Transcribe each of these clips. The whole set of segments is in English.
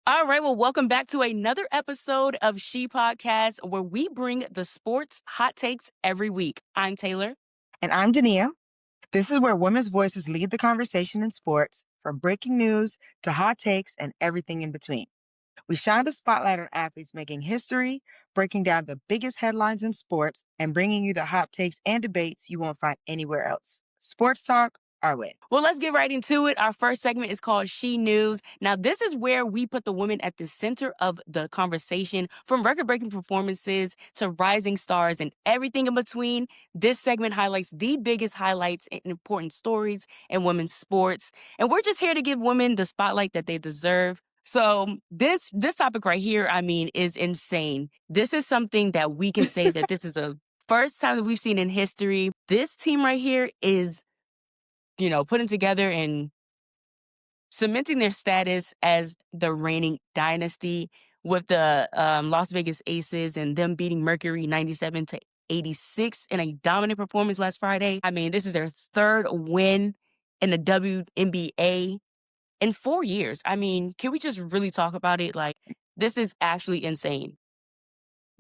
All right, well, welcome back to another episode of S.H.E Podcast, where we bring the sports hot takes every week. I'm Taylor. And I'm Dania. This is where women's voices lead the conversation in sports, from breaking news to hot takes and everything in between. We shine the spotlight on athletes making history, breaking down the biggest headlines in sports, and bringing you the hot takes and debates you won't find anywhere else. Sports talk, our way. Well, let's get right into it. Our first segment is called S.H.E News. Now, this is where we put the women at the center of the conversation, from record-breaking performances to rising stars and everything in between. This segment highlights the biggest highlights and important stories in women's sports. And we're just here to give women the spotlight that they deserve. So this topic right here, is insane. This is something that we can say that this is a first time that we've seen in history. This team right here is putting together and cementing their status as the reigning dynasty with the Las Vegas Aces and them beating Mercury 97-86 in a dominant performance last Friday. This is their third win in the WNBA in 4 years. Can we just really talk about it? This is actually insane.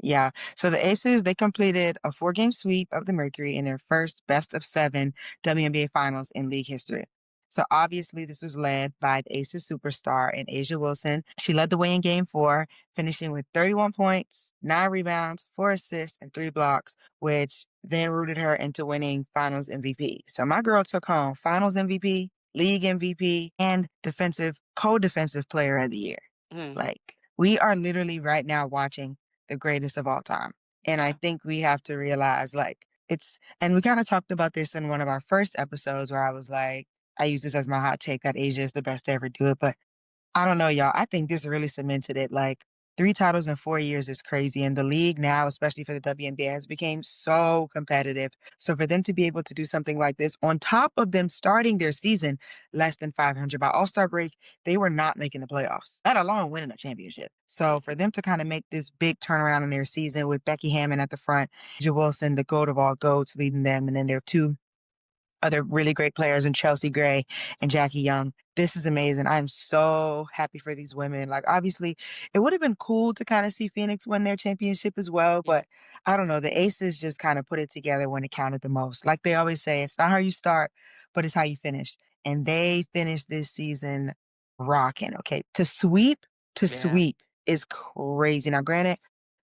Yeah. So the Aces, they completed a 4-game sweep of the Mercury in their first best-of-7 WNBA finals in league history. So obviously this was led by the Aces superstar in A'ja Wilson. She led the way in game 4, finishing with 31 points, 9 rebounds, 4 assists, and 3 blocks, which then rooted her into winning finals MVP. So my girl took home finals MVP, league MVP, and co-defensive player of the year. We are literally right now watching the greatest of all time. And I think we have to realize and we kind of talked about this in one of our first episodes where I was like, I use this as my hot take that A'ja is the best to ever do it. But I don't know, y'all. I think this really cemented it. 3 titles in 4 years is crazy. And the league now, especially for the WNBA, has become so competitive. So for them to be able to do something like this, on top of them starting their season less than 500 by All-Star break, they were not making the playoffs, let alone winning a championship. So for them to kind of make this big turnaround in their season with Becky Hammon at the front, A'ja Wilson, the GOAT of all GOATs, leading them, and then their 2 other really great players in Chelsea Gray and Jackie Young. This is amazing. I'm so happy for these women. Obviously, it would have been cool to kind of see Phoenix win their championship as well, but I don't know. The Aces just kind of put it together when it counted the most. Like they always say, it's not how you start, but it's how you finish. And they finished this season rocking, okay? To sweep is crazy. Now, granted,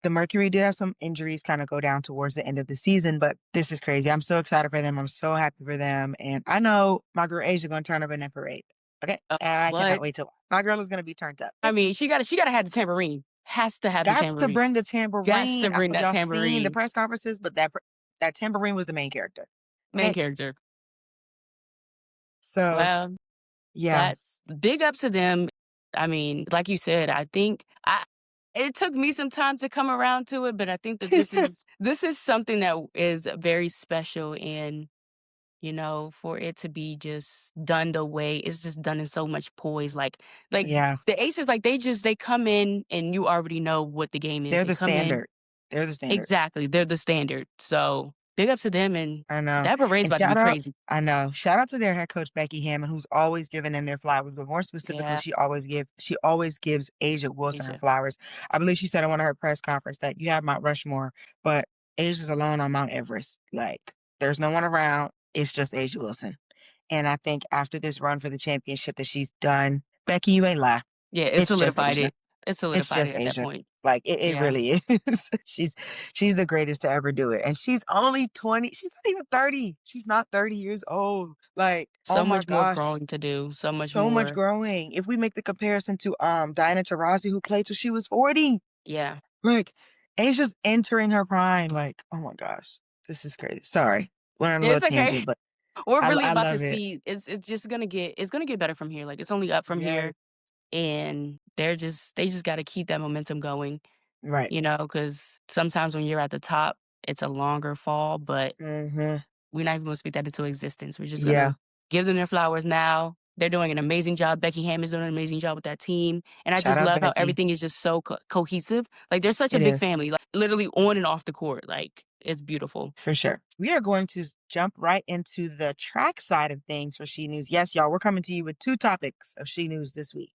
the Mercury did have some injuries kind of go down towards the end of the season, but this is crazy. I'm so excited for them. I'm so happy for them. And I know my girl A'ja going to turn up in that parade. Okay? And I cannot wait till my girl is going to be turned up. She gotta have the tambourine. Has to have the tambourine. Got to bring the tambourine. Got to bring that y'all tambourine. Seen the press conferences, but that tambourine was the main character. Main character. So, well, yeah. That's big up to them. Like you said, I think it took me some time to come around to it, but I think that this is something that is very special, and for it to be just done the way it's just done in so much poise. The Aces, they come in and you already know what the game is. They're the standard. They're the standard. Exactly. They're the standard. So big up to them, and I know that parade's about to be crazy. I know. Shout out to their head coach Becky Hammon, who's always giving them their flowers, but more specifically, she always gives A'ja Wilson her flowers. I believe she said in one of her press conferences that you have Mount Rushmore, but Asia's alone on Mount Everest. There's no one around. It's just A'ja Wilson. And I think after this run for the championship that she's done, Becky, you ain't lie. Yeah, it solidified it. It solidified it at that point. It really is. She's the greatest to ever do it. And she's only 20. She's not even 30. She's not 30 years old. So much more growing to do. So much growing. If we make the comparison to Diana Taurasi, who played till she was 40. Yeah. Asia's entering her prime. Oh my gosh. This is crazy. Sorry. We're on a little tangent, but we're really about to see it's just gonna get better from here. It's only up from here. And they just got to keep that momentum going, right? Because sometimes when you're at the top, it's a longer fall. But we're not even going to speak that into existence. We're just going to give them their flowers now. They're doing an amazing job. Becky Hammond's doing an amazing job with that team, and I just love how everything is just so cohesive. They're such a big family, literally on and off the court. It's beautiful. For sure. We are going to jump right into the track side of things for S.H.E News. Yes, y'all, we're coming to you with 2 topics of S.H.E News this week.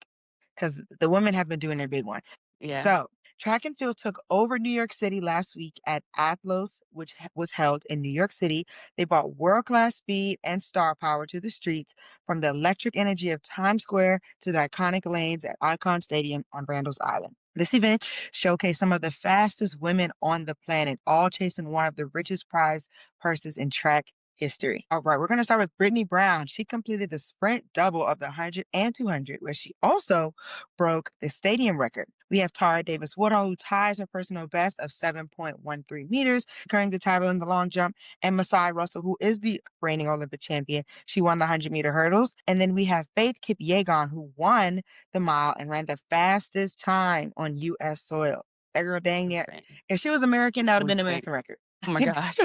because the women have been doing their big one. Yeah. So, track and field took over New York City last week at Athlos, which was held in New York City. They brought world-class speed and star power to the streets, from the electric energy of Times Square to the iconic lanes at Icon Stadium on Randall's Island. This event showcased some of the fastest women on the planet, all chasing one of the richest prize purses in track history. All right, we're going to start with Brittany Brown. She completed the sprint double of the 100 and 200, where she also broke the stadium record. We have Tara Davis Woodhull, who ties her personal best of 7.13 meters, carrying the title in the long jump, and Masai Russell, who is the reigning Olympic champion. She won the 100-meter hurdles. And then we have Faith Kipyegon, who won the mile and ran the fastest time on U.S. soil. That girl, dang near. Insane. If she was American, that would have been an Insane. American record. Oh my gosh.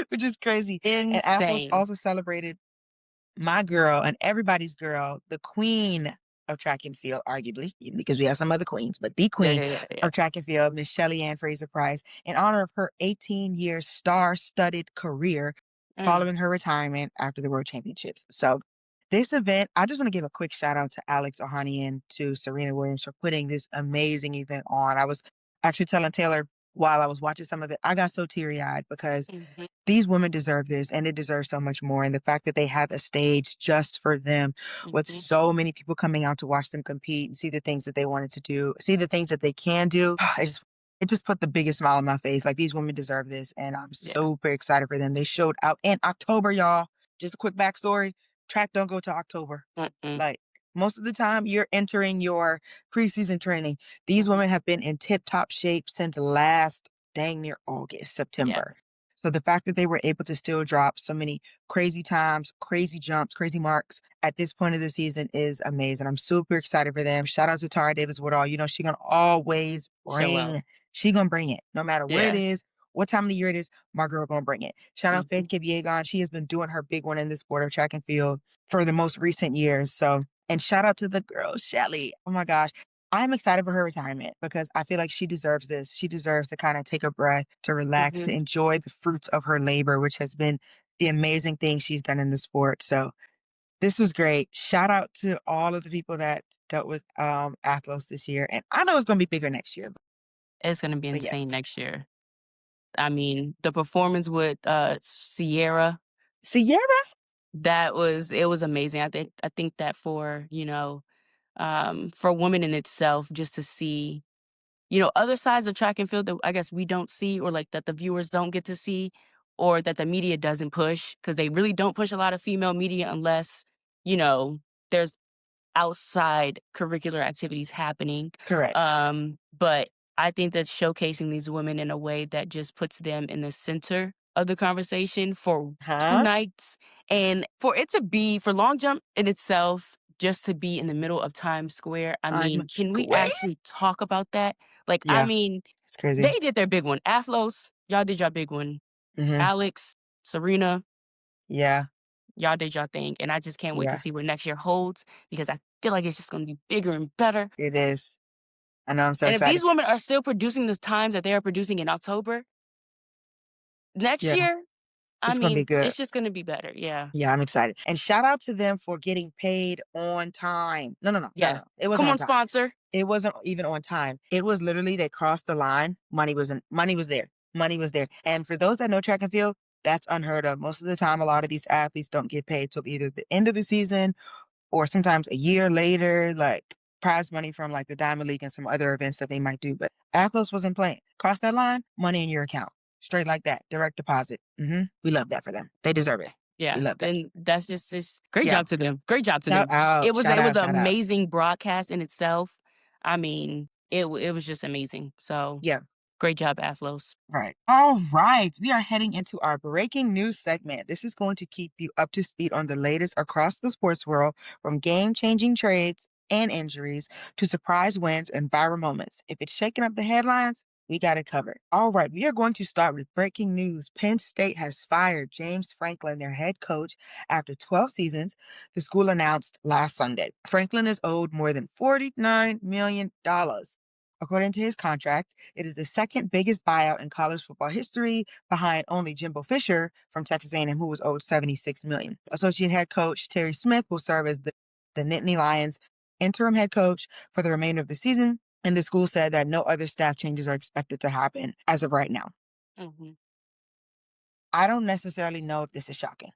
Which is crazy. And Athlos Insane. also celebrated my girl and everybody's girl, the queen of track and field, arguably, because we have some other queens, but the Yeah, queen yeah. of track and field, Miss Shelly Ann Fraser-Price, in honor of her 18-year star-studded career following her retirement after the World Championships. So this event, I just want to give a quick shout out to Alex Ohanian and to Serena Williams for putting this amazing event on. I was actually telling Taylor while I was watching some of it, I got so teary-eyed because Mhm. these women deserve this, and they deserve so much more. And the fact that they have a stage just for them, with Mhm. so many people coming out to watch them compete and see the things that they wanted to do, see the things that they can do, it just put the biggest smile on my face. Like, these women deserve this, and I'm Yeah. super excited for them. They showed out in October, y'all. Just a quick backstory: track don't go to October. Mm-mm. Like, most of the time, you're entering your preseason training. These Mhm. women have been in tip-top shape since last dang near August, Yeah. September. So the fact that they were able to still drop so many crazy times, crazy jumps, crazy marks at this point of the season is amazing. I'm super excited for them. Shout out to Tara Davis Woodall. You know, she gonna always Show out. she gonna bring it. No matter what it Yeah. is, what time of the year it is, my girl gonna bring it. Shout out Faith Mhm. Kipyegon. She has been doing her big one in the sport of track and field for the most recent years. So, and shout out to the girl, Shelly. Oh my gosh. I'm excited for her retirement because I feel like she deserves this. She deserves to kind of take a breath, to relax, to Mhm. enjoy the fruits of her labor, which has been the amazing thing she's done in the sport. So this was great. Shout out to all of the people that dealt with Athlos this year. And I know it's gonna be bigger next year. It's gonna be But yeah. insane next year. I mean, the performance with Sierra, Sierra? it was amazing. I think that for women in itself, just to see, other sides of track and field that I guess we don't see, or like that the viewers don't get to see, or that the media doesn't push, because they really don't push a lot of female media unless, you know, there's outside curricular activities happening. Correct. But I think that showcasing these women in a way that just puts them in the center of the conversation for 2 Huh? nights, and for it to be for long jump in itself, just to be in the middle of Times Square, I I'm mean, can we Gwen? actually talk about that? Like, I Yeah, mean, it's crazy. they did their big one. Athlos, y'all did your big one. Hmm. Alex, Serena, Yeah, y'all did your thing, and I just can't wait to yeah, see what next year holds, because I feel like it's just gonna be bigger and better. it is. I know, I'm so And if excited. these women are still producing the times that they are producing in October, next Yeah, year, I it's gonna be mean, good. it's just gonna be better. Yeah. Yeah, I'm excited. And shout out to them for getting paid on time. No, no, no, no, no, Yeah. no. It Come wasn't on on, time. sponsor. It wasn't even on time. It was literally they crossed the line. Money was there. Money was there. And for those that know track and field, that's unheard of. Most of the time, a lot of these athletes don't get paid till either the end of the season or sometimes a year later, like prize money from like the Diamond League and some other events that they might do. But Athlos wasn't playing. Cross that line, money in your account. Straight like that. Direct deposit. We love that for them. They deserve it. We Yeah. love that. And that's just great Yeah. job to them. Great job to Shout them. out. Shout It was out. an Shout out. amazing broadcast in itself. I mean, it was just amazing. So Yeah. great job, Athlos. Right. All right. We are heading into our breaking news segment. This is going to keep you up to speed on the latest across the sports world, from game changing trades and injuries to surprise wins and viral moments. If it's shaking up the headlines, we got it covered. All right. We are going to start with breaking news. Penn State has fired James Franklin, their head coach, after 12 seasons, the school announced last Sunday. Franklin is owed more than $49 million. According to his contract, it is the second biggest buyout in college football history, behind only Jimbo Fisher from Texas A&M, who was owed $76 million. Associate head coach Terry Smith will serve as the Nittany Lions interim head coach for the remainder of the season. And the school said that no other staff changes are expected to happen as of right now. Mm-hmm. I don't necessarily know if this is shocking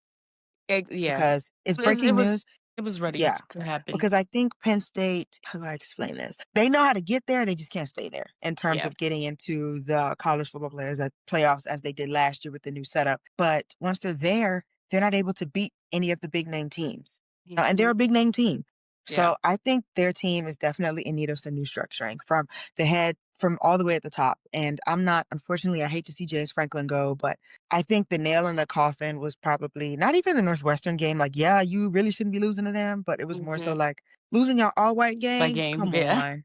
Yeah, because it's it breaking news. was ready Yeah, to happen. because I think Penn State, how do I explain this? They know how to get there, they just can't stay there in terms Yeah. of getting into the college football players at playoffs as they did last year with the new setup. But once they're there, they're not able to beat any of the big name teams. And they're Mm-hmm. a big name team. Yeah. So I think their team is definitely in need of some new structuring from the head, from all the way at the top. And unfortunately, I hate to see James Franklin go, but I think the nail in the coffin was probably not even the Northwestern game. Like, yeah, you really shouldn't be losing to them, but it was more so Mm-hmm. like losing your all white By game. game. Come Yeah. on.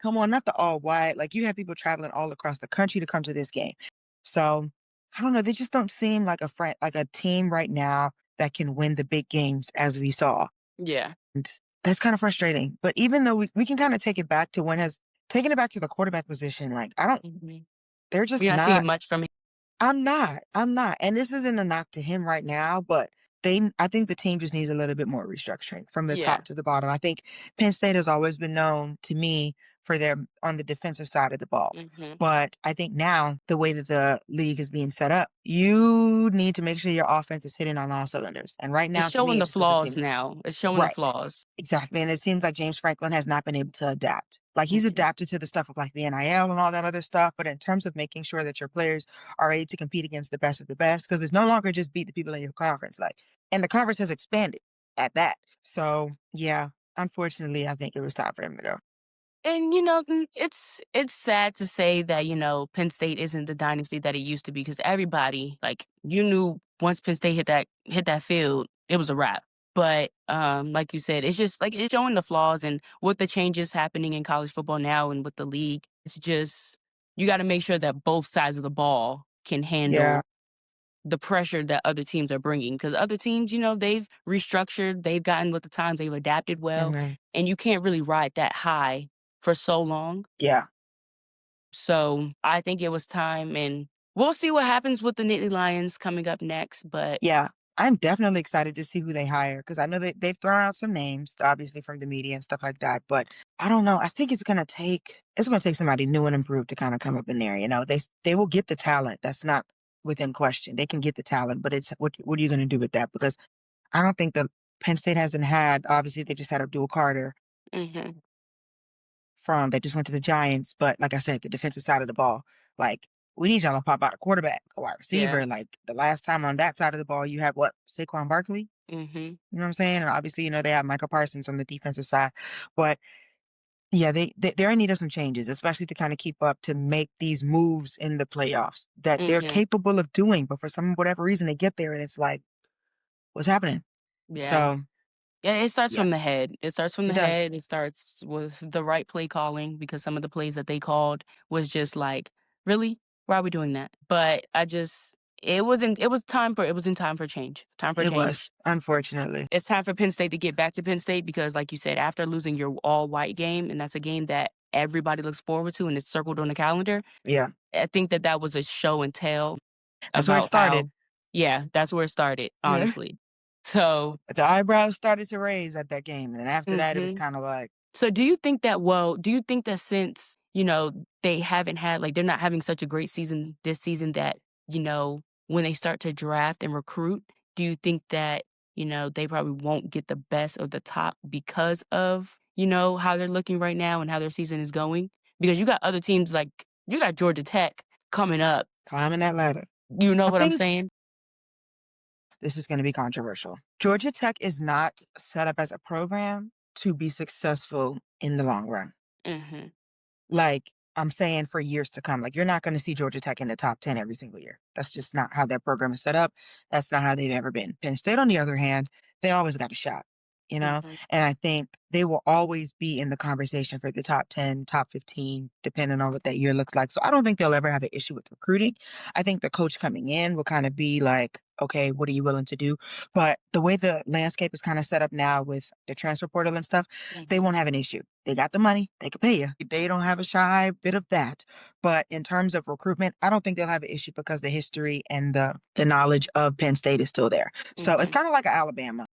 Come on, not the all white. Like, you have people traveling all across the country to come to this game. So I don't know. They just don't seem like like a team right now that can win the big games as we saw. Yeah. And that's kind of frustrating. But even though we can kind of take it back to taking it back to the quarterback position, like, Mm-hmm. they're just You're not seeing not. much from him. I'm not. And this isn't a knock to him right now, but I think the team just needs a little bit more restructuring from the Yeah. top to the bottom. I think Penn State has always been known to me for their on the defensive side of the ball. Mm-hmm. But I think now the way that the league is being set up, you need to make sure your offense is hitting on all cylinders. And right It's now, to me, showing it the just doesn't flaws seem now. It's showing the right. flaws. Exactly. And it seems like James Franklin has not been able to adapt. Like, he's Mm-hmm. adapted to the stuff of like the NIL and all that other stuff. But in terms of making sure that your players are ready to compete against the best of the best, because it's no longer just beat the people in your conference. Like, and the conference has expanded at that. So yeah, unfortunately, I think it was time for him to go. And it's sad to say that Penn State isn't the dynasty that it used to be because everybody like you knew once Penn State hit that field, it was a wrap. But like you said, it's just like it's showing the flaws and with the changes happening in college football now and with the league, it's just you got to make sure that both sides of the ball can Yeah. handle the pressure that other teams are bringing because other teams, they've restructured, they've gotten with the times, they've adapted well, Hmm. and you can't really ride that high for so long. Yeah. So I think it was time, and we'll see what happens with the Nittany Lions coming up next. But Yeah. I'm definitely excited to see who they hire because I know that they've thrown out some names, obviously from the media and stuff like that. But I don't know. I think it's gonna take somebody new and improved to kind of come up in there. They will get the talent. That's not within question. They can get the talent, but it's what are you gonna do with that? Because I don't think that Penn State hasn't had. Obviously, they just had Abdul Carter mhm, they just went to the Giants. But like I said, the defensive side of the ball, like, we need y'all to pop out a quarterback, a wide yeah, receiver. Like, the last time on that side of the ball, you had what, Saquon Barkley? mhm, You know what I'm saying? And obviously, they have Michael Parsons on the defensive side. But yeah, they're in need of some changes, especially to kind of keep up to make these moves in the playoffs that they're mhm, capable of doing. But for some whatever reason, they get there and it's like, what's happening? yeah. So Yeah, it starts yeah, from the head. It starts from it the does. head. It starts with the right play calling because some of the plays that they called was just like, really? Why are we doing that? But it was in time for change. Time for It was, change. unfortunately. It's time for Penn State to get back to Penn State because like you said, after losing your all white game, and that's a game that everybody looks forward to and it's circled on the calendar, Yeah, I think that that was a show and tell that's where it about started. how, yeah, that's where it started, Yeah. honestly. So, The eyebrows started to raise at that game. And after that, it was mhm. kind of like, So do you think that since, they haven't had like they're not having such a great season this season that, when they start to draft and recruit, do you think that, they probably won't get the best of the top because of, how they're looking right now and how their season is going? Because you got other teams like you got Georgia Tech coming up. climbing that ladder. You know I what I'm think saying? this is going to be controversial. Georgia Tech is not set up as a program to be successful in the long run. Mhm. Like, I'm saying for years to come. Like, you're not going to see Georgia Tech in the top 10 every single year. That's just not how their program is set up. That's not how they've ever been. Penn State, on the other hand, they always got a shot, you know? Mhm. And I think they will always be in the conversation for the top 10, top 15, depending on what that year looks like. So I don't think they'll ever have an issue with recruiting. I think the coach coming in will kind of be like, okay, what are you willing to do? But the way the landscape is kind of set up now with the transfer portal and stuff, they Mhm. won't have an issue. They got the money, they could pay you. They don't have a shy bit of that. But in terms of recruitment, I don't think they'll have an issue because the history and the knowledge of Penn State is still there. So it's Mhm. kind of like Alabama.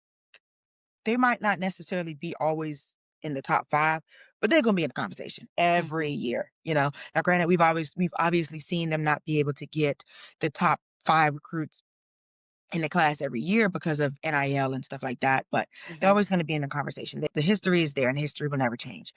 They might not necessarily be always in the top 5, but they're gonna be in the conversation every year, you know? Now, granted, we've obviously seen them not be able to get the top 5 recruits in the class every year because of NIL and stuff like that, but they're Mm-hmm. always gonna be in the conversation. The history is there, and history will never change.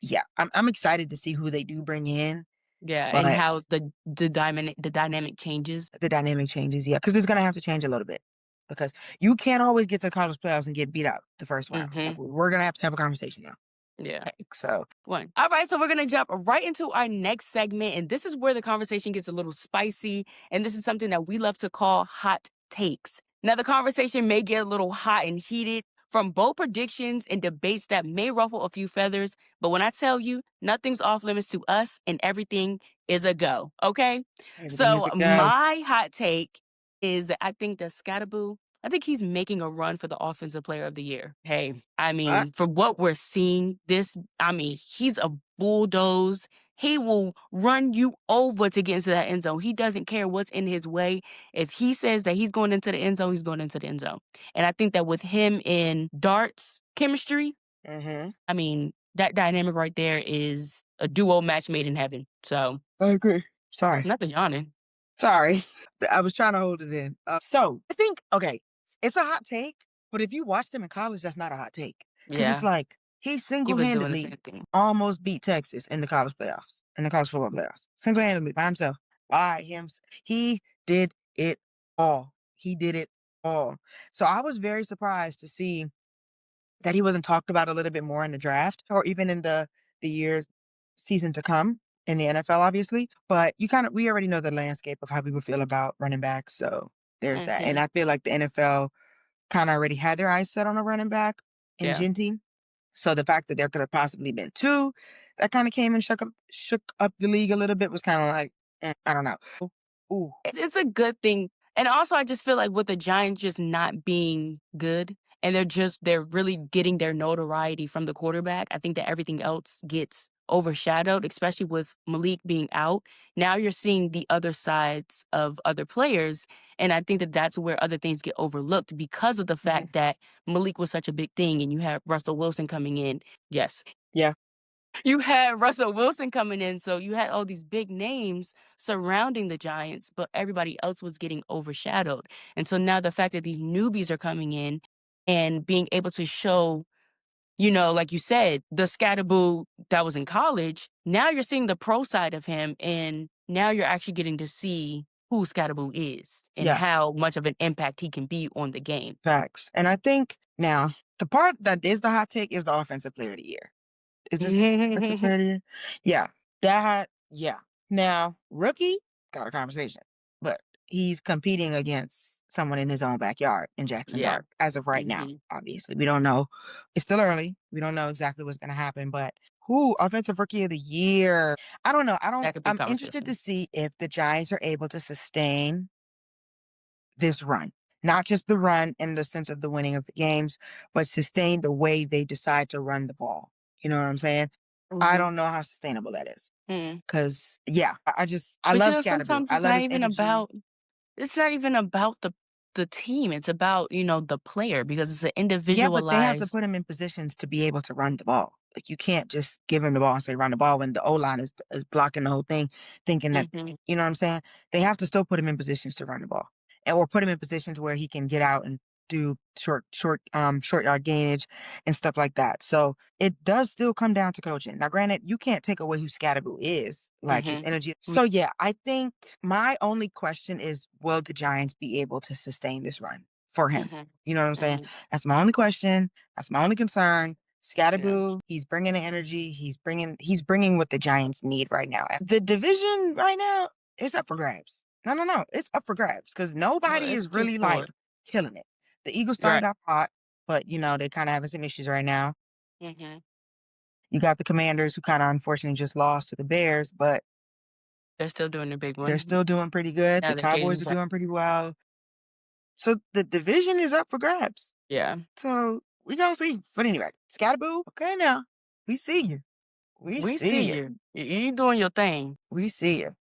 Yeah, I'm excited to see who they do bring in, Yeah, and but how the dynamic changes. the dynamic changes, yeah, because it's gonna have to change a little bit because you can't always get to the college playoffs and get beat out the first round. Like, Mhm. we're gonna have to have a conversation now. Yeah. So, One. All right, so we're gonna jump right into our next segment, and this is where the conversation gets a little spicy, and this is something that we love to call hot takes. Now, the conversation may get a little hot and heated from bold predictions and debates that may ruffle a few feathers, but when I tell you, nothing's off limits to us and everything is a go, okay? everything is So a go. my hot take is that I think that Scatterboo, I think he's making a run for the offensive player of the year. Hey, I What? mean, from what we're seeing, he's a bulldoze. He will run you over to get into that end zone. He doesn't care what's in his way. If he says that he's going into the end zone, he's going into the end zone. And I think that with him in darts chemistry, Mm-hmm. I mean, that dynamic right there is a duo match made in heaven. So, I agree. Sorry. nothing yawning. Sorry. I was trying to hold it in. So I think, okay, it's a hot take, but if you watched him in college, that's not a hot take. Because it's Yeah, like he he was doing the single-handedly same thing. almost beat Texas in the college playoffs, in the college football playoffs. Single-handedly by himself. By him. He did it all. He did it all. So I was very surprised to see that he wasn't talked about a little bit more in the draft or even in the years season to come in the NFL, obviously. But we already know the landscape of how people feel about running backs. So there's that. And Mhm. I feel like the NFL kind of already had their eyes set on a running back in Yeah. Genty. So the fact that there could have possibly been two that kind of came and shook up the league a little bit was kind of like, I don't know. Ooh, It's a good thing. And also, I just feel like with the Giants just not being good and they're really getting their notoriety from the quarterback, I think that everything else gets overshadowed, especially with Malik being out. Now you're seeing the other sides of other players. And I think that that's where other things get overlooked because of the mhm. fact that Malik was such a big thing and you have Russell Wilson coming in. Yes, Yeah, you had Russell Wilson coming in, so you had all these big names surrounding the Giants, but everybody else was getting overshadowed. And so now the fact that these newbies are coming in and being able to show, like you said, the Scatterboo that was in college, now you're seeing the pro side of him, and now you're actually getting to see who Scatterboo is and yeah, how much of an impact he can be on the game. facts. And I think now the part that is the hot take is the offensive player of the year. Is this offensive player of the year? Yeah. Yeah. Now, rookie, got a conversation. But he's competing against someone in his own backyard in Jackson Yeah. Dart as of right now, Hmm. obviously. We don't know. It's still early. We don't know exactly what's gonna happen, but who offensive rookie of the year? I don't know. That could be a I'm interested to conversation. see if the Giants are able to sustain this run. Not just the run in the sense of the winning of the games, but sustain the way they decide to run the ball. You know what I'm saying? I Hmm. don't know how sustainable that is. Mm. Cause yeah, I But love Scatterboo. sometimes I love his energy. it's not even about the team. It's about, the player because it's an Yeah, but they have to individualized. put him in positions to be able to run the ball. Like you can't just give him the ball and say run the ball when the O line is blocking the whole thing, thinking that Mhm. you know what I'm saying? They have to still put him in positions to run the ball. Or put him in positions where he can get out and do short yard gainage and stuff like that. So it does still come down to coaching. Now, granted, you can't take away who Scatterboo is, like his Mhm. energy. We So yeah, I think my only question is will the Giants be able to sustain this run for him? Mhm. You know what I'm saying? Mhm. That's my only question. That's my only concern. Yeah. Scatterboo, he's bringing the energy. He's bringing what the Giants need right now. The division right now is up for grabs. No. It's up for grabs because Well, nobody it's is piece really forward. like killing it. The Eagles started Right. off hot, but they kind of having some issues right now. Mhm. You got the Commanders who kind of unfortunately just lost to the Bears, but They're still doing the big they're one still doing pretty good. now The that Cowboys Jaden's are out. doing pretty well. So the division is up for grabs. Yeah. So we gonna see. But anyway, Scatterboo, okay now. We see you. We We see see you. you. You doing your thing. We see you.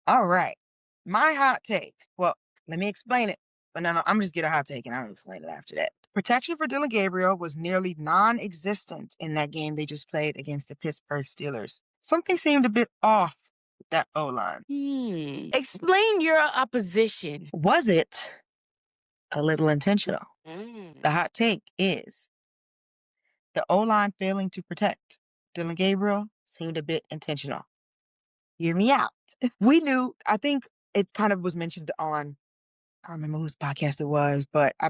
All right. My hot take. Well, let me explain it. But no, I'm just get a hot take and I'll explain it after that. Protection for Dylan Gabriel was nearly non-existent in that game they just played against the Pittsburgh Steelers. Something seemed a bit off with that O-line. Explain your opposition. Was it a little intentional? Mm. The hot take is the O-line failing to protect Dylan Gabriel seemed a bit intentional. Hear me out. We knew, I think it kind of was mentioned on, I don't remember whose podcast it was, but I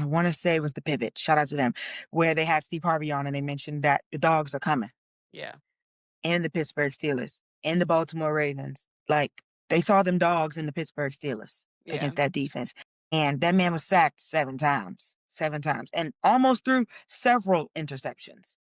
want to say it was The Pivot. Shout out to them, where they had Steve Harvey on and they mentioned that the dogs are coming. Yeah. And the Pittsburgh Steelers and the Baltimore Ravens. Like, they saw them dogs in the Pittsburgh Steelers against that defense. And that man was sacked 7 times. 7 times. And almost threw several interceptions.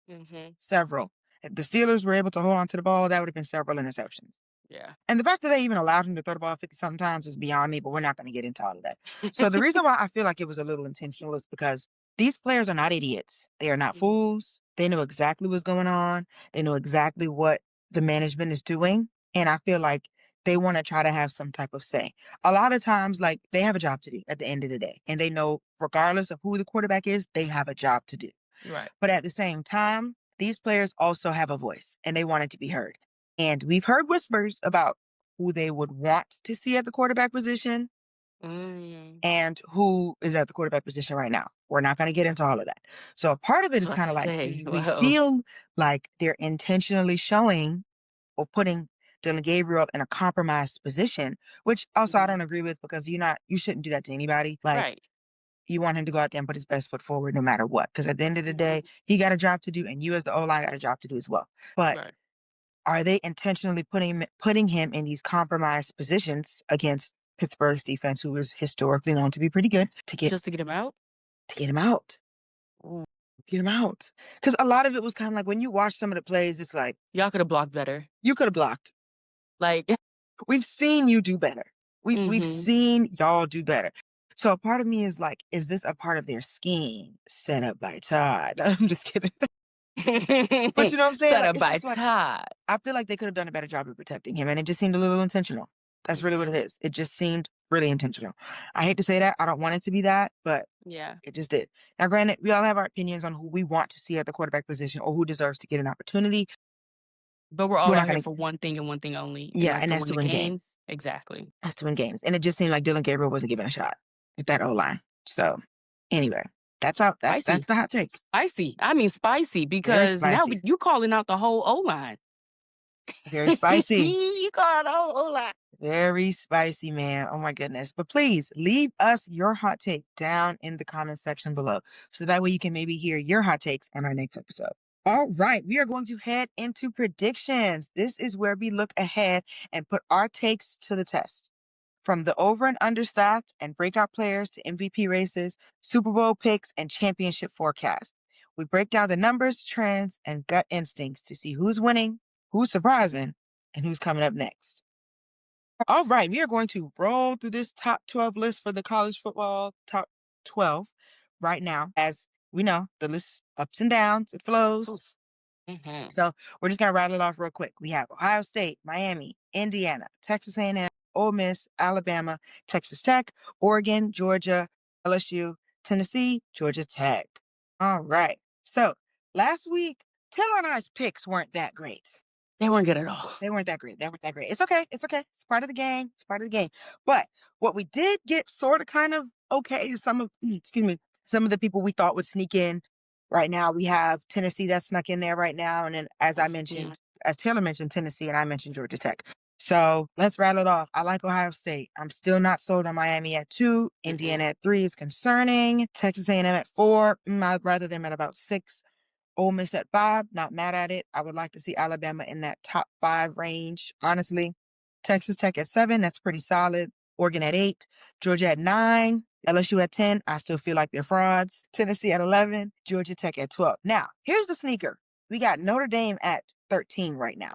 Several. If the Steelers were able to hold on to the ball, that would have been several interceptions. Yeah. And the fact that they even allowed him to throw the ball 50-something times is beyond me, but we're not going to get into all of that. So the reason why I feel like it was a little intentional is because these players are not idiots. They are not fools. They know exactly what's going on. They know exactly what the management is doing. And I feel like they want to try to have some type of say. A lot of times, like, they have a job to do at the end of the day. And they know, regardless of who the quarterback is, they have a job to do. Right. But at the same time, these players also have a voice and they want it to be heard. And we've heard whispers about who they would want to see at the quarterback position and who is at the quarterback position right now. We're not going to get into all of that. So part of it is kind of like, do we feel like they're intentionally showing or putting Dylan Gabriel in a compromised position, which also I don't agree with, because you shouldn't do that to anybody. Like, you want him to go out there and put his best foot forward no matter what. Because at the end of the day, he got a job to do and you as the O-line got a job to do as well. But are they intentionally putting him in these compromised positions against Pittsburgh's defense, who is historically known to be pretty good, to get him out? To get him out. Ooh. Get him out. Because a lot of it was kind of like, when you watch some of the plays, it's like, y'all could have blocked better. You could have blocked. Like, we've seen you do better. We've seen y'all do better. So a part of me is like, is this a part of their scheme set up by Todd? I'm just kidding. But you know what I'm saying? Set up by Todd. I feel like they could have done a better job of protecting him, and it just seemed a little intentional. That's really what it is. It just seemed really intentional. I hate to say that. I don't want it to be that, but it just did. Now, granted, we all have our opinions on who we want to see at the quarterback position or who deserves to get an opportunity. But we're all out here for one thing and one thing only. And that's to win games. Exactly. That's to win games. And it just seemed like Dylan Gabriel wasn't given a shot with that O-line. So, anyway. That's the hot take. Spicy. I mean spicy, because now you calling out the whole O-line. Very spicy. You calling the whole O-line. Very spicy, man. Oh my goodness. But please leave us your hot take down in the comment section below, so that way you can maybe hear your hot takes on our next episode. All right, we are going to head into predictions. This is where we look ahead and put our takes to the test. From the over and under stats and breakout players to MVP races, Super Bowl picks, and championship forecasts. We break down the numbers, trends, and gut instincts to see who's winning, who's surprising, and who's coming up next. All right, we are going to roll through this top 12 list for the college football top 12 right now. As we know, the list ups and downs, it flows. So we're just going to rattle it off real quick. We have Ohio State, Miami, Indiana, Texas A&M, Ole Miss, Alabama, Texas Tech, Oregon, Georgia, LSU, Tennessee, Georgia Tech. All right. So last week, Taylor and I's picks weren't that great. They weren't good at all. They weren't that great. It's okay. It's part of the game. But what we did get sort of kind of okay is some of the people we thought would sneak in. Right now, we have Tennessee that snuck in there right now. And then, as Taylor mentioned, Tennessee, and I mentioned Georgia Tech. So let's rattle it off. I like Ohio State. I'm still not sold on Miami at 2. Indiana at 3 is concerning. Texas A&M at 4. I'd rather them at about 6. Ole Miss at 5. Not mad at it. I would like to see Alabama in that top 5 range, honestly. Texas Tech at 7. That's pretty solid. Oregon at 8. Georgia at 9. LSU at 10. I still feel like they're frauds. Tennessee at 11. Georgia Tech at 12. Now, here's the sneaker. We got Notre Dame at 13 right now.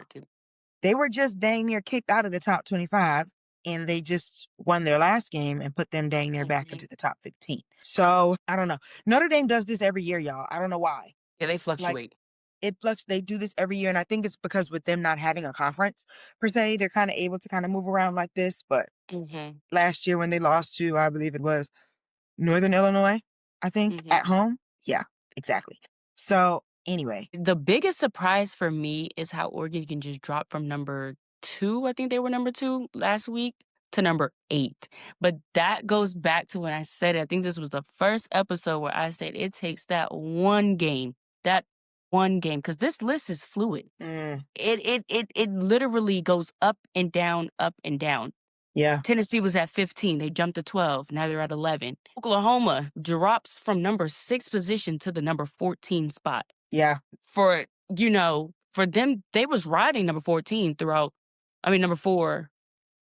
They were just dang near kicked out of the top 25, and they just won their last game and put them dang near back into the top 15. So, I don't know. Notre Dame does this every year, y'all. I don't know why. Yeah, they fluctuate. They do this every year, and I think it's because with them not having a conference, per se, they're kind of able to kind of move around like this. But last year when they lost to, I believe it was Northern Illinois, I think, at home. Yeah, exactly. So anyway. The biggest surprise for me is how Oregon can just drop from number 2, I think they were number 2 last week, to number 8. But that goes back to when I said it. I think this was the first episode where I said it takes that one game, because this list is fluid. It literally goes up and down, up and down. Yeah. Tennessee was at 15. They jumped to 12. Now they're at 11. Oklahoma drops from number 6 position to the number 14 spot. Yeah. For them, they was riding number 14 throughout. I mean, number 4,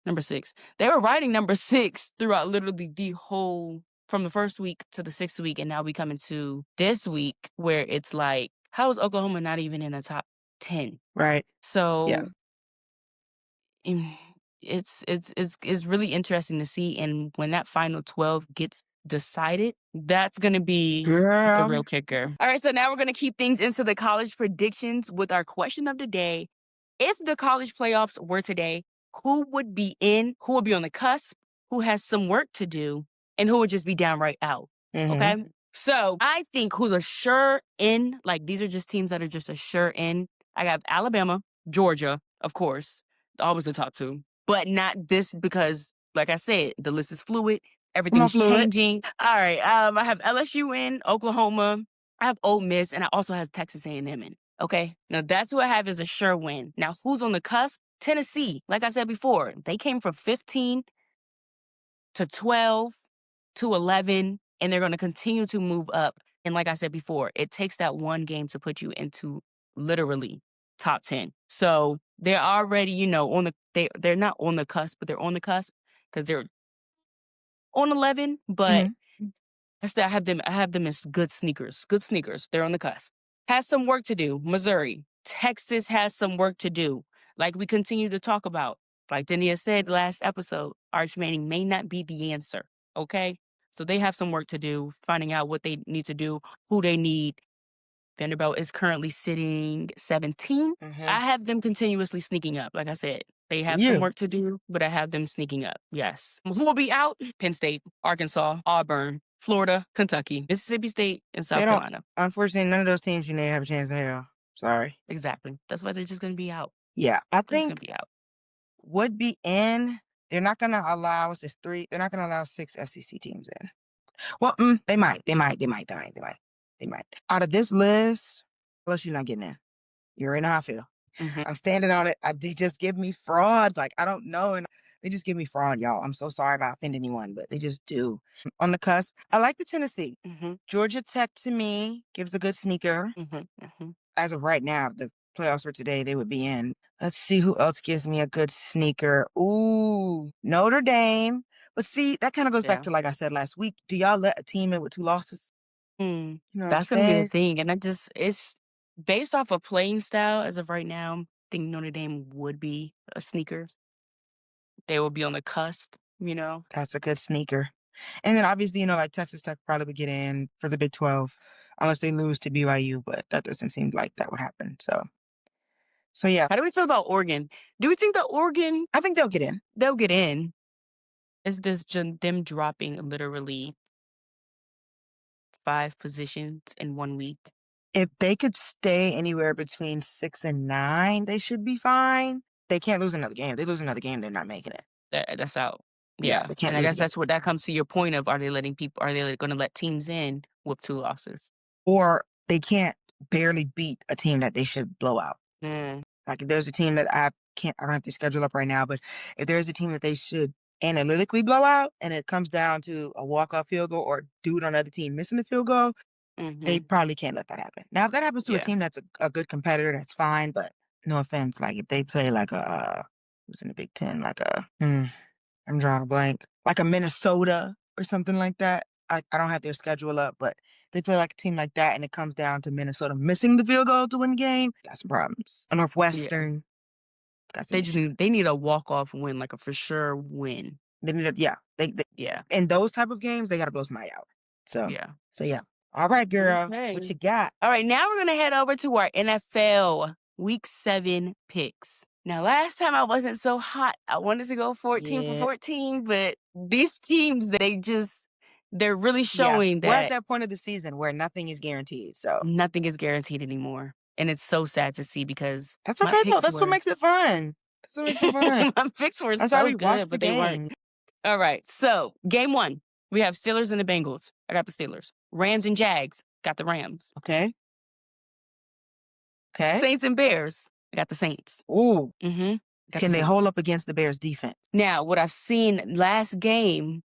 number 6. They were riding number 6 throughout literally the whole, from the first week to the 6th week. And now we come into this week where it's like, how is Oklahoma not even in the top 10? Right. So Yeah. it's really interesting to see. And when that final 12 gets decided, that's going to be the real kicker. All right, so now we're going to keep things into the college predictions with our question of the day. If the college playoffs were today, who would be in, who would be on the cusp, who has some work to do, and who would just be downright out? Okay? So I think who's a sure in, like these are just teams that are just a sure in. I got Alabama, Georgia, of course, always the top 2, but not this because, like I said, the list is fluid. Everything's changing. All right, I have LSU in, Oklahoma. I have Ole Miss, and I also have Texas A&M in. Okay, now that's who I have as a sure win. Now, who's on the cusp? Tennessee. Like I said before, they came from 15 to 12 to 11, and they're going to continue to move up. And like I said before, it takes that one game to put you into literally top 10. So they're already, on the they're not on the cusp, but they're on the cusp because they're on 11. But I have them as good sneakers. Good sneakers. They're on the cusp. Has some work to do. Missouri. Texas has some work to do. Like we continue to talk about. Like Dania said last episode, Arch Manning may not be the answer. Okay? So they have some work to do, finding out what they need to do, who they need. Vanderbilt is currently sitting 17. I have them continuously sneaking up. Like I said, they have some work to do, but I have them sneaking up. Yes. Who will be out? Penn State, Arkansas, Auburn, Florida, Kentucky, Mississippi State, and South Carolina. Unfortunately, none of those teams have a chance in hell. Sorry. Exactly. That's why they're just going to be out. Yeah. I They're just think going to be out. would be in. They're not going to allow us 3. They're not going to allow 6 SEC teams in. Well, they might. Out of this list, unless you're not getting in. You already know how I feel. I'm standing on it. They just give me fraud. Like, I don't know. And they just give me fraud, y'all. I'm so sorry if I offend anyone, but they just do. On the cusp, I like the Tennessee. Georgia Tech, to me, gives a good sneaker. As of right now, the playoffs for today, they would be in. Let's see who else gives me a good sneaker. Ooh, Notre Dame. But see, that kind of goes back to, like I said last week, do y'all let a team in with 2 losses? You know That's going to be the thing. And it's based off of playing style as of right now, I think Notre Dame would be a sneaker. They will be on the cusp, That's a good sneaker. And then obviously, like Texas Tech probably would get in for the Big 12 unless they lose to BYU, but that doesn't seem like that would happen. So yeah. How do we feel about Oregon? Do we think that Oregon... I think they'll get in. They'll get in. Is this them dropping literally 5 positions in 1 week? If they could stay anywhere between 6 and 9, they should be fine. They can't lose another game. If they lose another game, they're not making it. That's out. Yeah, they can't and I lose guess that comes to your point of, are they going to let teams in with 2 losses? Or they can't barely beat a team that they should blow out. Like if there's a team that I don't have to schedule up right now, but if there's a team that they should analytically blow out and it comes down to a walk-off field goal or dude on the other team missing a field goal, they probably can't let that happen. Now, if that happens to a team that's a good competitor, that's fine, but no offense, like if they play like who's in the Big Ten, like I'm drawing a blank, like a Minnesota or something like that. I don't have their schedule up, but they play like a team like that and it comes down to Minnesota missing the field goal to win the game, got some problems. A Northwestern, got some they need a walk-off win, like a for sure win. They need in those type of games, they got to blow somebody out. So yeah. All right, girl. Okay. What you got? All right, now we're going to head over to our NFL Week 7 picks. Now, last time I wasn't so hot. I wanted to go 14 for 14, but these teams, They're really showing We're at that that point of the season where nothing is guaranteed. So nothing is guaranteed anymore. And it's so sad to see because that's my okay though. picks That's what were makes it fun. That's what makes it fun. my picks were That's why so we watch good, the but they weren't. game. All right. So game 1, we have Steelers and the Bengals. I got the Steelers. Rams and Jags. Got the Rams. Okay. Saints and Bears. I got the Saints. Ooh. Mm-hmm. Can they hold up against the Bears defense? Now, what I've seen last game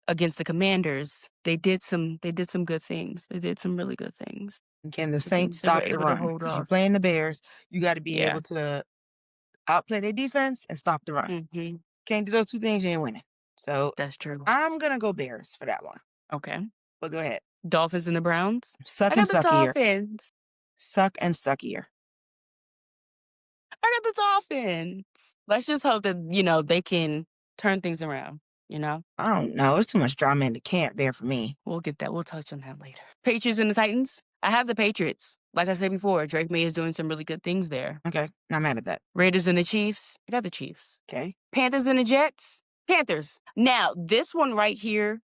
against the Commanders, they did some good things. They did some really good things. Can the Saints stop the run? Because you're playing the Bears, you got to be able to outplay their defense and stop the run. Mm-hmm. Can't do those two things, you ain't winning. So that's true. I'm gonna go Bears for that one. Okay. But go ahead. Dolphins and the Browns. Suck I and got the suckier. Dolphins. Suck and suckier. I got the Dolphins. Let's just hope that, they can turn things around, I don't know. It's too much drama in the camp there for me. We'll get that. We'll touch on that later. Patriots and the Titans. I have the Patriots. Like I said before, Drake May is doing some really good things there. Okay. Not mad at that. Raiders and the Chiefs. I got the Chiefs. Okay. Panthers and the Jets. Panthers. Now, this one right here,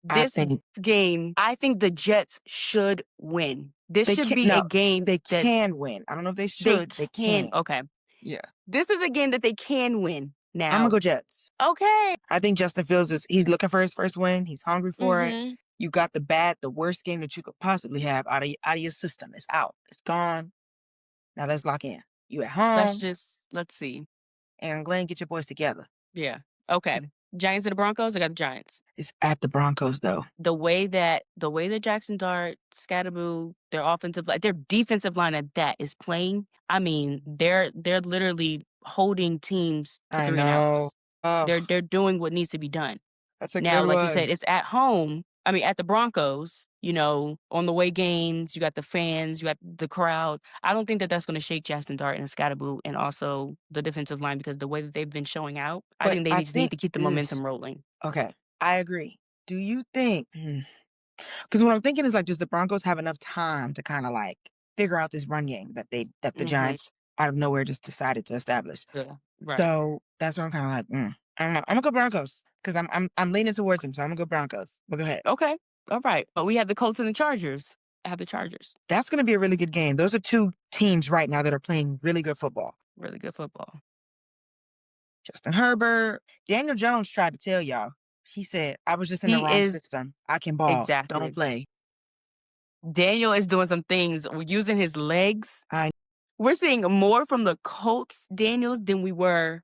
game, I think the Jets should win. This should be a game they can win. I don't know if they should. They can. Okay. Yeah. This is a game that they can win. Now, I'm going to go Jets. Okay. I think Justin Fields he's looking for his first win. He's hungry for it. You got the worst game that you could possibly have out of your system. It's out. It's gone. Now let's lock in. You at home. Let's see. And Glenn, get your boys together. Yeah. Okay. Giants and the Broncos. I got the Giants. It's at the Broncos though. The way that Jackson Dart, Scatterboo, their defensive line at that is playing. I mean, they're literally holding teams to 3 outs. Oh. They're doing what needs to be done. That's a now, good like one. you said, it's at home. I mean, at the Broncos, on the way games, you got the fans, you got the crowd. I don't think that that's going to shake Jackson Dart and Scatterboo and also the defensive line because the way that they've been showing out, I think they need to keep the momentum rolling. Okay, I agree. Do you think? Because what I'm thinking is does the Broncos have enough time to kind of figure out this run game that the Giants out of nowhere just decided to establish? Yeah, right. So that's what I'm kind of I don't know. I'm gonna go Broncos because I'm leaning towards him, so I'm gonna go Broncos. But go ahead. Okay, all right. But we have the Colts and the Chargers. I have the Chargers. That's gonna be a really good game. Those are two teams right now that are playing really good football. Really good football. Justin Herbert, Daniel Jones tried to tell y'all. He said, "I was just in the wrong system. I can ball. Exactly. Don't play." Daniel is doing some things using his legs. We're seeing more from the Colts, Daniels, than we were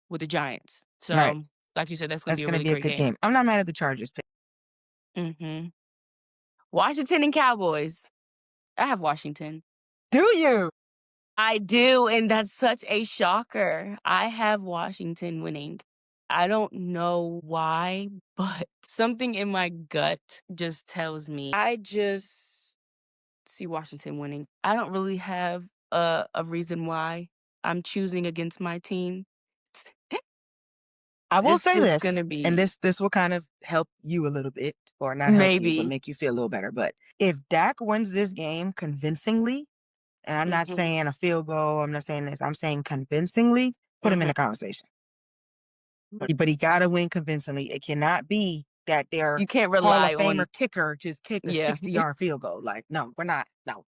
with the Giants. So, like you said, that's going to be a really great game. I'm not mad at the Chargers pick. Washington and Cowboys. I have Washington. Do you? I do, and that's such a shocker. I have Washington winning. I don't know why, but something in my gut just tells me. I just see Washington winning. I don't really have a reason why I'm choosing against my team. I will say this, and this will kind of help you a little bit, or not help you, but make you feel a little better. But if Dak wins this game convincingly, and I'm not saying a field goal, I'm not saying this, I'm saying convincingly, put him in the conversation. But he got to win convincingly. It cannot be that their you can't rely Hall of Famer kicker just kicked a 60-yard field goal. No, we're not. No.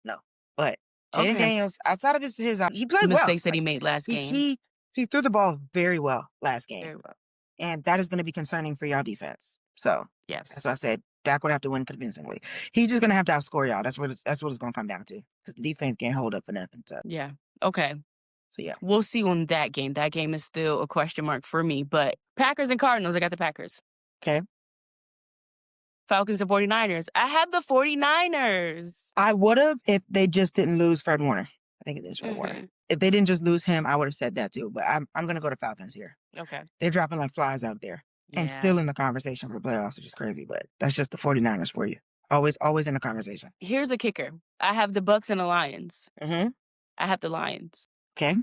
But Jaden Daniels, outside of his he played mistakes that he made last game. He threw the ball very well last game. Very well. And that is going to be concerning for y'all defense. So yes, that's why I said Dak would have to win convincingly. He's just going to have to outscore y'all. That's what it's going to come down to because the defense can't hold up for nothing. So yeah, okay. So yeah, we'll see on that game. That game is still a question mark for me. But Packers and Cardinals, I got the Packers. Okay. Falcons and 49ers. I have the 49ers. I would have if they just didn't lose Fred Warner. I think it is Fred Warner. If they didn't just lose him, I would have said that too. But I'm going to go to Falcons here. Okay. They're dropping like flies out there. And still in the conversation for playoffs, which is crazy. But that's just the 49ers for you. Always in the conversation. Here's a kicker. I have the Bucks and the Lions. I have the Lions. Okay.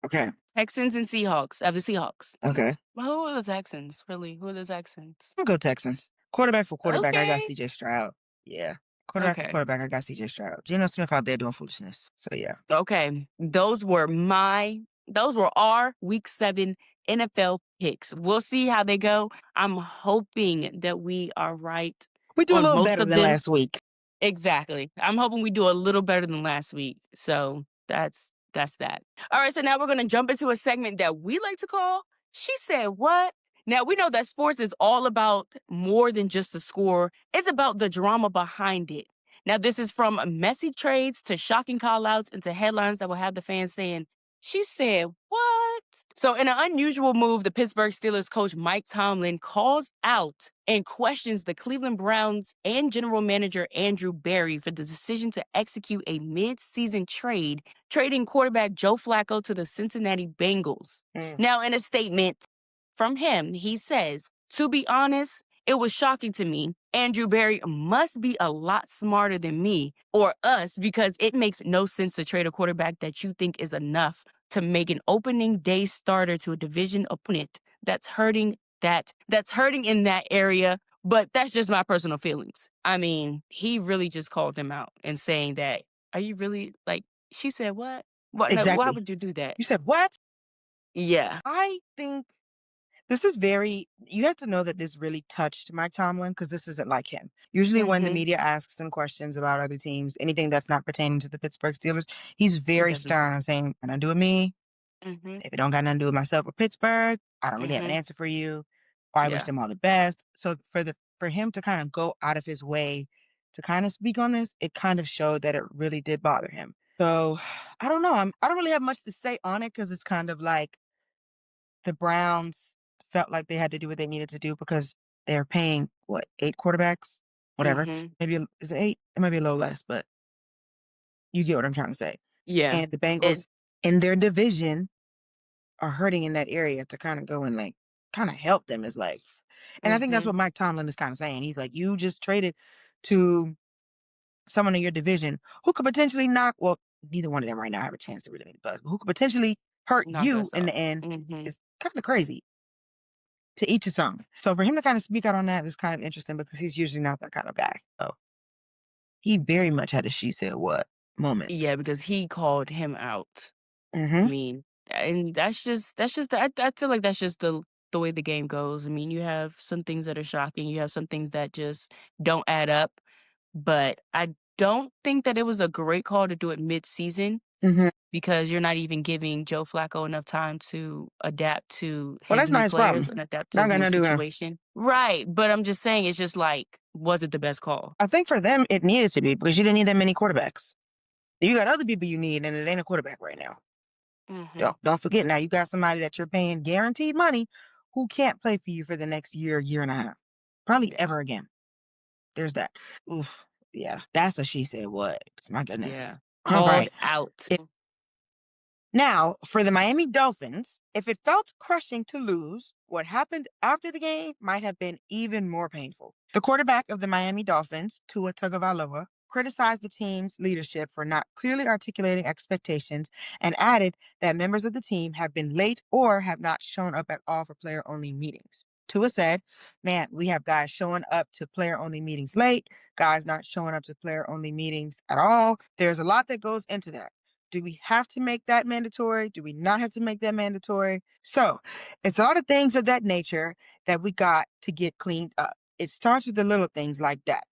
Okay. Texans and Seahawks. I have the Seahawks. Okay. Well, who are the Texans? Really? Who are the Texans? I'm going to go Texans. Quarterback for quarterback, I got C.J. Stroud. Yeah. Quarterback for quarterback, I got C.J. Stroud. Geno Smith out there doing foolishness. So, yeah. Okay. Those were our Week 7 NFL picks. We'll see how they go. I'm hoping that we are right We do a on little most better of than them. last week. Exactly. I'm hoping we do a little better than last week. So that's that. All right, so now we're gonna jump into a segment that we like to call She Said What? Now we know that sports is all about more than just the score. It's about the drama behind it. Now this is from messy trades to shocking call-outs and to headlines that will have the fans saying, She said what? So in an unusual move, the Pittsburgh Steelers coach Mike Tomlin calls out and questions the Cleveland Browns and general manager Andrew Berry for the decision to execute a mid-season trade, trading quarterback Joe Flacco to the Cincinnati Bengals. Now, in a statement from him, he says, to be honest, it was shocking to me. Andrew Berry must be a lot smarter than me or us because it makes no sense to trade a quarterback that you think is enough to make an opening day starter to a division opponent that's hurting in that area. But that's just my personal feelings. I mean, he really just called them out and saying that, are you really like, she said what? What? No, why Exactly. would you do that? You said what? Yeah. I think this is you have to know that this really touched Mike Tomlin because this isn't like him. Usually, when the Mm-hmm. media asks him questions about other teams, anything that's not pertaining to the Pittsburgh Steelers, he's He very doesn't stern talk. on saying, "Nothing to do with me. Mm-hmm. If it don't got nothing to do with myself or Pittsburgh, I don't really have an Mm-hmm. answer for you. Or I wish Yeah. them all the best." So for him to kind of go out of his way to kind of speak on this, it kind of showed that it really did bother him. So I don't know. I don't really have much to say on it because it's kind of like the Browns felt like they had to do what they needed to do because they're paying what, 8 quarterbacks? Whatever. Mm-hmm. Maybe is it 8? It might be a little less, but you get what I'm trying to say. Yeah. And the Bengals in their division are hurting in that area to kind of go and like kind of help them is like, and I think that's Mm-hmm. what Mike Tomlin is kind of saying. He's like, you just traded to someone in your division who could potentially neither one of them right now have a chance to really make the playoffs, but who could potentially hurt Knock you us in the off. end Mm-hmm. is kind of crazy. To each his own. So for him to kind of speak out on that is kind of interesting because he's usually not that kind of guy. So he very much had a she said what moment. Yeah, because he called him out. I Mm-hmm. mean, and I feel like that's just the way the game goes. I mean, you have some things that are shocking. You have some things that just don't add up. But I don't think that it was a great call to do it mid-season Mm-hmm. because you're not even giving Joe Flacco enough time to adapt to Well, his that's new not his players problem. and adapt to Not his new gonna do him. situation. Right. But I'm just saying, it's just like, was it the best call? I think for them it needed to be because you didn't need that many quarterbacks. You got other people you need, and it ain't a quarterback right now. Mm-hmm. Don't forget now you got somebody that you're paying guaranteed money who can't play for you for the next year and a half. Probably Yeah. ever again. There's that. Oof. Yeah. That's a she said what. My goodness. Yeah. All Called right. out. Now, for the Miami Dolphins, if it felt crushing to lose, what happened after the game might have been even more painful. The quarterback of the Miami Dolphins, Tua Tagovailoa, criticized the team's leadership for not clearly articulating expectations and added that members of the team have been late or have not shown up at all for player-only meetings. Tua said, man, we have guys showing up to player-only meetings late, guys not showing up to player-only meetings at all. There's a lot that goes into that. Do we have to make that mandatory? Do we not have to make that mandatory? So it's all the things of that nature that we got to get cleaned up. It starts with the little things like that.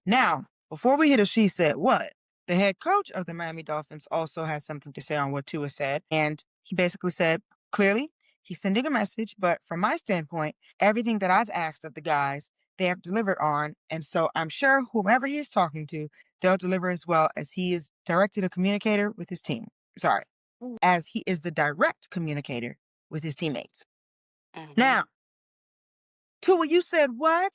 Now, before we hit a she said what, the head coach of the Miami Dolphins also had something to say on what Tua said. And he basically said, clearly, he's sending a message, but from my standpoint, everything that I've asked of the guys, they have delivered on. And so I'm sure whomever he is talking to, they'll deliver as well as he is directed a communicator with his team. Sorry, as he is the direct communicator with his teammates. Mm-hmm. Now, Tua, you said what?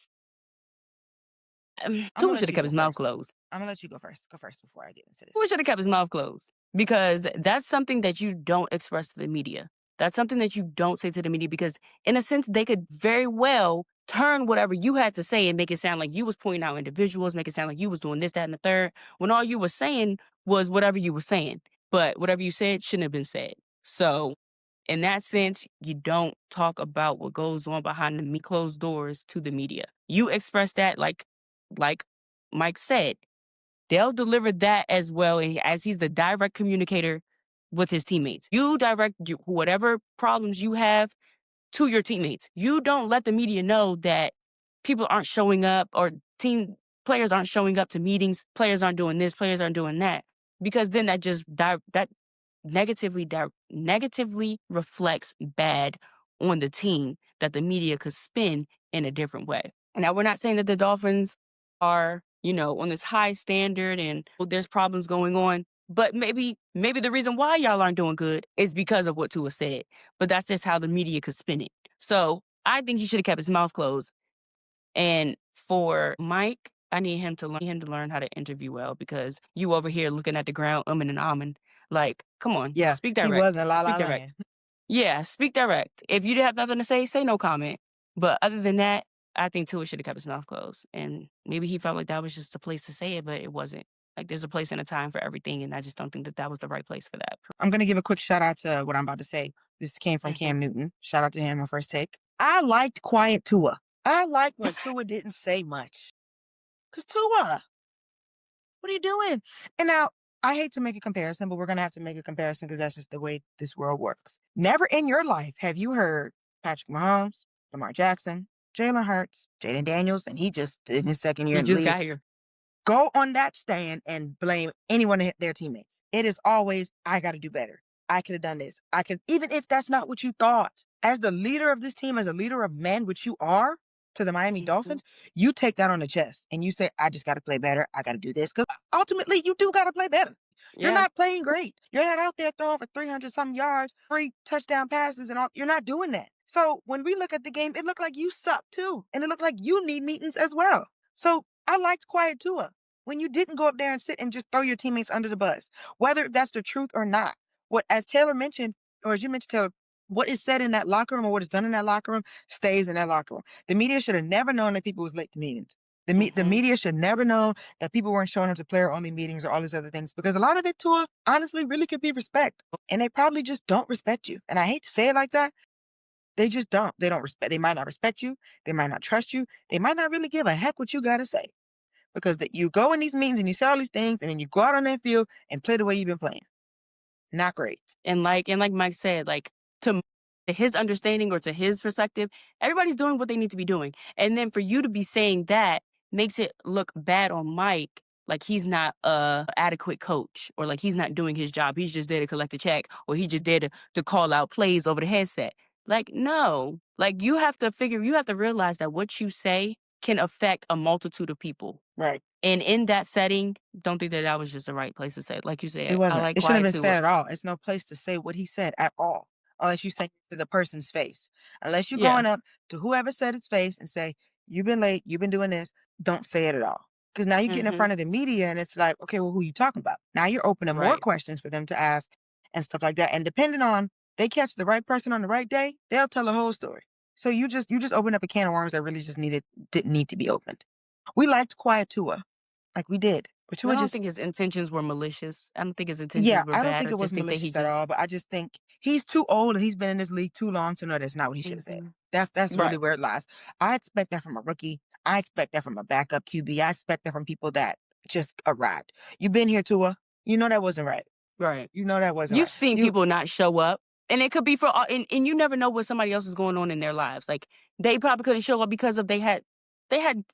Tua should have kept his mouth closed. I'm gonna let you go first. Go first before I get into this. Tua should have kept his mouth closed because that's something that you don't express to the media. That's something that you don't say to the media because, in a sense, they could very well turn whatever you had to say and make it sound like you was pointing out individuals, make it sound like you was doing this, that, and the third, when all you were saying was whatever you were saying. But whatever you said shouldn't have been said. So, in that sense, you don't talk about what goes on behind the closed doors to the media. You express that like Mike said. They'll deliver that as well, and as he's the direct communicator with his teammates. You direct whatever problems you have to your teammates. You don't let the media know that people aren't showing up or team players aren't showing up to meetings, players aren't doing this, players aren't doing that. Because then that just that negatively reflects bad on the team that the media could spin in a different way. Now, we're not saying that the Dolphins are, on this high standard and there's problems going on, but maybe the reason why y'all aren't doing good is because of what Tua said. But that's just how the media could spin it. So I think he should have kept his mouth closed. And for Mike, I need him to learn how to interview well, because you over here looking at the ground, and ahhing. Like, come on, Yeah, speak he direct. was in La La Speak Land. direct. Yeah, speak direct. If you have nothing to say no comment. But other than that, I think Tua should have kept his mouth closed. And maybe he felt like that was just the place to say it, but it wasn't. Like, there's a place and a time for everything, and I just don't think that was the right place for that. I'm going to give a quick shout out to what I'm about to say. This came from Cam Newton. Shout out to him on First Take. I liked quiet Tua. I liked when Tua didn't say much. Because Tua, what are you doing? And now, I hate to make a comparison, but we're going to have to make a comparison because that's just the way this world works. Never in your life have you heard Patrick Mahomes, Lamar Jackson, Jalen Hurts, Jaden Daniels, and he just in his second year He in the just league, got here. go on that stand and blame anyone of their teammates. It is always, I got to do better. I could have done this. Even if that's not what you thought. As the leader of this team, as a leader of men, which you are to the Miami Dolphins, you take that on the chest and you say, I just got to play better. I got to do this. Because ultimately, you do got to play better. Yeah. You're not playing great. You're not out there throwing for 300-some yards, 3 touchdown passes, and all. You're not doing that. So when we look at the game, it looked like you suck too. And it looked like you need meetings as well. So I liked quiet Tua when you didn't go up there and sit and just throw your teammates under the bus, whether that's the truth or not. What, as Taylor mentioned, or as you mentioned, Taylor, what is said in that locker room or what is done in that locker room stays in that locker room. The media should have never known that people was late to meetings. The media should never know that people weren't showing up to player-only meetings or all these other things, because a lot of it, Tua, honestly, really could be respect. And they probably just don't respect you. And I hate to say it like that. They just don't. They don't respect. They might not respect you. They might not trust you. They might not really give a heck what you got to say. Because you go in these meetings and you say all these things, and then you go out on that field and play the way you've been playing. Not great. And like Mike said, like, to his understanding or to his perspective, everybody's doing what they need to be doing. And then for you to be saying that makes it look bad on Mike, like he's not a adequate coach, or like he's not doing his job. He's just there to collect a check, or he's just there to call out plays over the headset. Like, no. Like, you have to realize that what you say can affect a multitude of people. Right. And in that setting, don't think that was just the right place to say it. Like you said, It wasn't. I like It shouldn't have quiet been Tua. said at all. It's no place to say what he said at all, unless you say it to the person's face. Unless you're going up to whoever said his face and say, you've been late, you've been doing this, don't say it at all. Because now you're getting in front of the media and it's like, okay, well, who are you talking about? Now you're opening more questions for them to ask and stuff like that. And depending on, they catch the right person on the right day, they'll tell the whole story. So you just opened up a can of worms that really just didn't need to be opened. We liked quiet Tua. Like we did. But Tua I don't think his intentions were malicious. I don't think his intentions were bad. I don't think it was malicious at all, but I just think he's too old and he's been in this league too long to know that's not what he should have said. That's really where it lies. I expect that from a rookie. I expect that from a backup QB. I expect that from people that just arrived. You've been here, Tua. You know that wasn't right. Right. You know that wasn't You've right. seen people not show up. And it could be for and you never know what somebody else is going on in their lives. Like, they probably couldn't show up because they had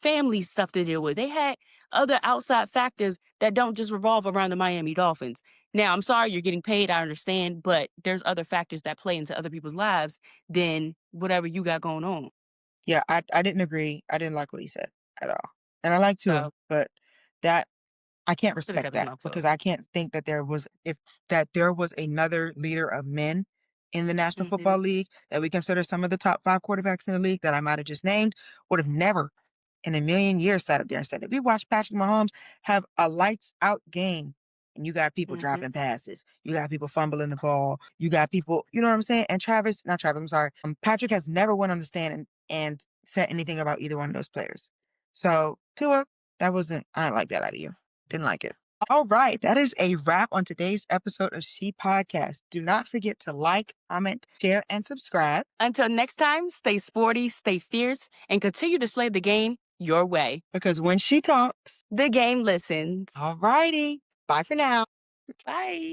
family stuff to deal with. They had other outside factors that don't just revolve around the Miami Dolphins. Now, I'm sorry you're getting paid, I understand, but there's other factors that play into other people's lives than whatever you got going on. Yeah, I didn't agree. I didn't like what he said at all. And I like Tua, but that I can't respect that, because I can't think that there was another leader of men in the National Football League that we consider some of the top 5 quarterbacks in the league that I might have just named would have never in a million years sat up there and said, if we watch Patrick Mahomes have a lights out game and you got people dropping passes, you got people fumbling the ball, you got people, you know what I'm saying? And Patrick has never went on the stand and said anything about either one of those players. So Tua, I didn't like that out of you. Didn't like it. All right. That is a wrap on today's episode of S.H.E Podcast. Do not forget to like, comment, share, and subscribe. Until next time, stay sporty, stay fierce, and continue to slay the game your way. Because when she talks, the game listens. All righty. Bye for now. Bye.